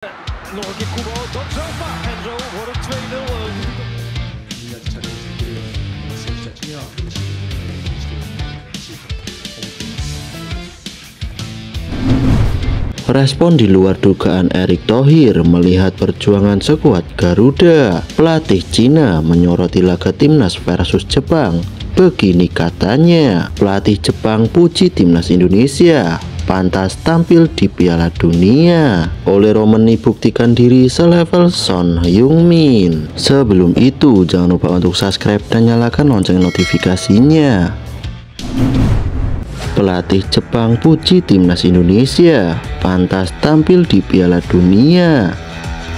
Nog een keer Kubo, tot zover. En zo wordt het 2-0. Respon di luar dugaan Erick Thohir melihat perjuangan skuad Garuda. Pelatih Cina menyoroti laga timnas versus Jepang. Begini katanya, pelatih Jepang puji timnas Indonesia pantas tampil di Piala Dunia. Ole Romeni buktikan diri selevel Son Heung-min. Sebelum itu jangan lupa untuk subscribe dan nyalakan lonceng notifikasinya. Pelatih Jepang puji timnas Indonesia pantas tampil di Piala Dunia.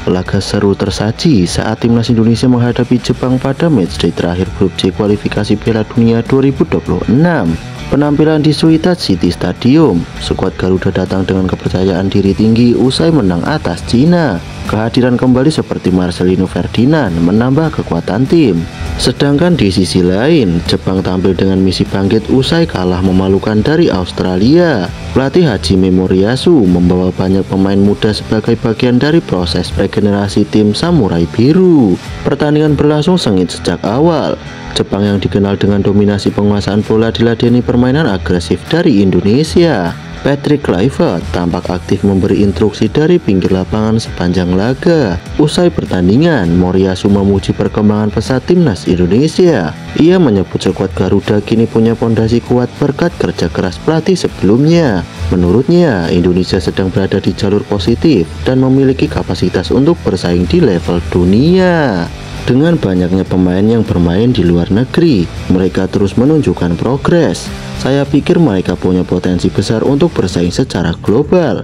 Laga seru tersaji saat timnas Indonesia menghadapi Jepang pada matchday terakhir grup C kualifikasi Piala Dunia 2026. Penampilan di Suita City Stadium, skuad Garuda datang dengan kepercayaan diri tinggi usai menang atas Cina. Kehadiran kembali seperti Marcelino Ferdinand menambah kekuatan tim. Sedangkan di sisi lain, Jepang tampil dengan misi bangkit usai kalah memalukan dari Australia. Pelatih Hajime Moriyasu membawa banyak pemain muda sebagai bagian dari proses regenerasi tim Samurai Biru. Pertandingan berlangsung sengit sejak awal. Jepang yang dikenal dengan dominasi penguasaan bola diladeni permainan agresif dari Indonesia. Patrick Kluivert tampak aktif memberi instruksi dari pinggir lapangan sepanjang laga. Usai pertandingan, Moriyasu memuji perkembangan pesat timnas Indonesia. Ia menyebut skuad Garuda kini punya fondasi kuat berkat kerja keras pelatih sebelumnya. Menurutnya, Indonesia sedang berada di jalur positif dan memiliki kapasitas untuk bersaing di level dunia. Dengan banyaknya pemain yang bermain di luar negeri, mereka terus menunjukkan progres. Saya pikir mereka punya potensi besar untuk bersaing secara global,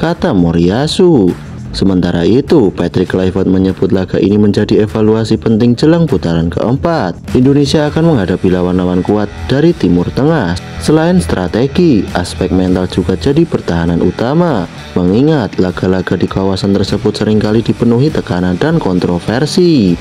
kata Moriyasu. Sementara itu, Patrick Kluivert menyebut laga ini menjadi evaluasi penting jelang putaran keempat. Indonesia akan menghadapi lawan-lawan kuat dari Timur Tengah. Selain strategi, aspek mental juga jadi pertahanan utama, mengingat laga-laga di kawasan tersebut seringkali dipenuhi tekanan dan kontroversi.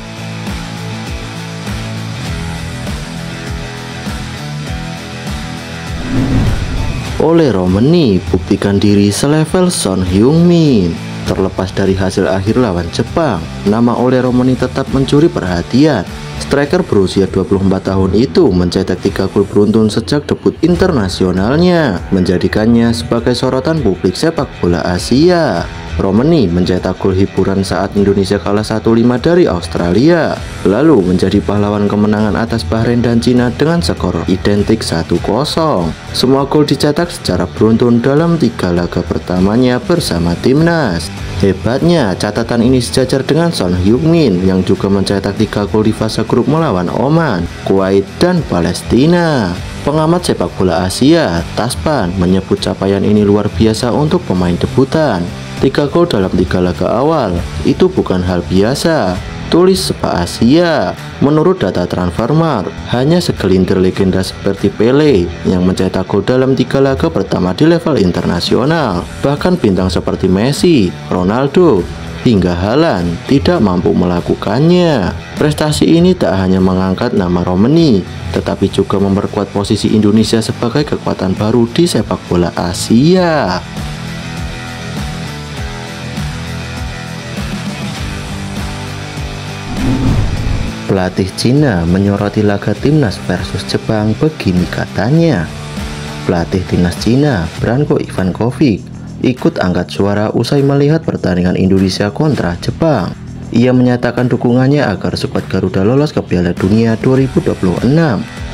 Ole Romeni buktikan diri selevel Son Heung-min. Terlepas dari hasil akhir lawan Jepang, nama Ole Romeni tetap mencuri perhatian. Striker berusia 24 tahun itu mencetak 3 gol beruntun sejak debut internasionalnya, menjadikannya sebagai sorotan publik sepak bola Asia. Romeni mencetak gol hiburan saat Indonesia kalah 1-5 dari Australia, lalu menjadi pahlawan kemenangan atas Bahrain dan Cina dengan skor identik 1-0. Semua gol dicetak secara beruntun dalam 3 laga pertamanya bersama timnas. Hebatnya, catatan ini sejajar dengan Son Heung-min yang juga mencetak 3 gol di fase grup melawan Oman, Kuwait, dan Palestina. Pengamat sepak bola Asia, Taspan, menyebut capaian ini luar biasa untuk pemain debutan. 3 gol dalam 3 laga awal, itu bukan hal biasa, tulis Sepak Asia. Menurut data Transfermarkt, hanya segelintir legenda seperti Pele yang mencetak gol dalam 3 laga pertama di level internasional. Bahkan bintang seperti Messi, Ronaldo, hingga Haaland tidak mampu melakukannya. Prestasi ini tak hanya mengangkat nama Romeni, tetapi juga memperkuat posisi Indonesia sebagai kekuatan baru di sepak bola Asia. Pelatih Cina menyoroti laga timnas versus Jepang. Begini katanya, pelatih timnas Cina Branko Ivankovic ikut angkat suara usai melihat pertandingan Indonesia kontra Jepang. Ia menyatakan dukungannya agar skuad Garuda lolos ke Piala Dunia 2026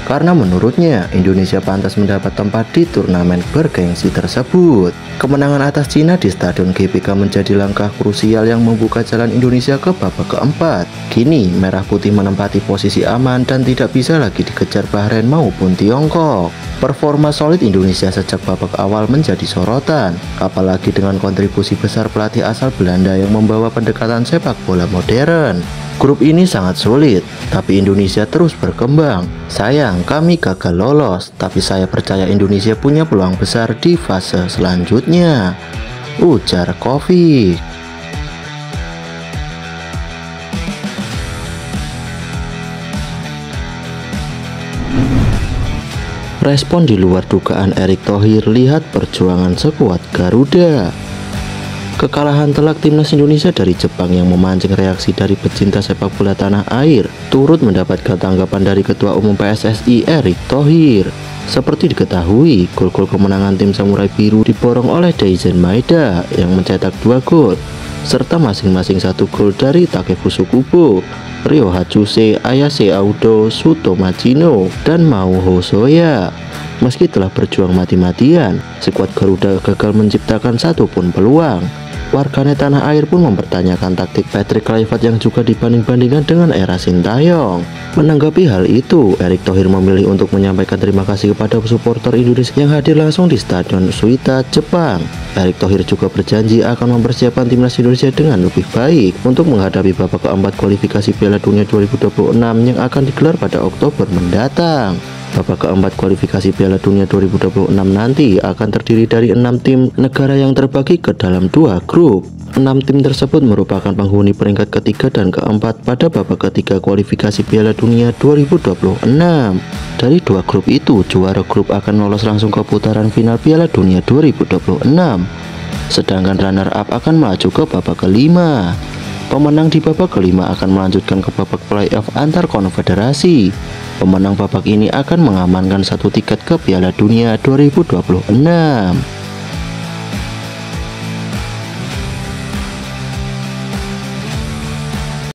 karena menurutnya Indonesia pantas mendapat tempat di turnamen bergengsi tersebut. Kemenangan atas Cina di Stadion GBK menjadi langkah krusial yang membuka jalan Indonesia ke babak keempat. Kini Merah Putih menempati posisi aman dan tidak bisa lagi dikejar Bahrain maupun Tiongkok. Performa solid Indonesia sejak babak awal menjadi sorotan, apalagi dengan kontribusi besar pelatih asal Belanda yang membawa pendekatan sepak bola modern. Grup ini sangat sulit, tapi Indonesia terus berkembang. Sayang kami gagal lolos, tapi saya percaya Indonesia punya peluang besar di fase selanjutnya, ujar Kovic. Respon di luar dugaan Erick Thohir, lihat perjuangan skuad Garuda. Kekalahan telak timnas Indonesia dari Jepang yang memancing reaksi dari pecinta sepak bola tanah air turut mendapatkan tanggapan dari Ketua Umum PSSI Erick Thohir. Seperti diketahui, gol-gol kemenangan tim Samurai Biru diborong oleh Daizen Maeda yang mencetak 2 gol, serta masing-masing 1 gol dari Takefusa Kubo, Ryo Hatsuse, Ayase Audo, Suto Machino, dan Mao Hosoya. Meski telah berjuang mati-matian, skuad Garuda gagal menciptakan satupun peluang. Warganet tanah air pun mempertanyakan taktik Patrick Kluivert yang juga dibanding-bandingkan dengan era Sintayong. Menanggapi hal itu, Erick Thohir memilih untuk menyampaikan terima kasih kepada supporter Indonesia yang hadir langsung di Stadion Suita, Jepang. Erick Thohir juga berjanji akan mempersiapkan timnas Indonesia dengan lebih baik untuk menghadapi babak keempat kualifikasi Piala Dunia 2026 yang akan digelar pada Oktober mendatang. Babak keempat kualifikasi Piala Dunia 2026 nanti akan terdiri dari 6 tim negara yang terbagi ke dalam 2 grup. 6 tim tersebut merupakan penghuni peringkat ketiga dan keempat pada babak ketiga kualifikasi Piala Dunia 2026. Dari 2 grup itu, juara grup akan lolos langsung ke putaran final Piala Dunia 2026. Sedangkan runner-up akan maju ke babak kelima. Pemenang di babak kelima akan melanjutkan ke babak playoff antar konfederasi. Pemenang babak ini akan mengamankan 1 tiket ke Piala Dunia 2026.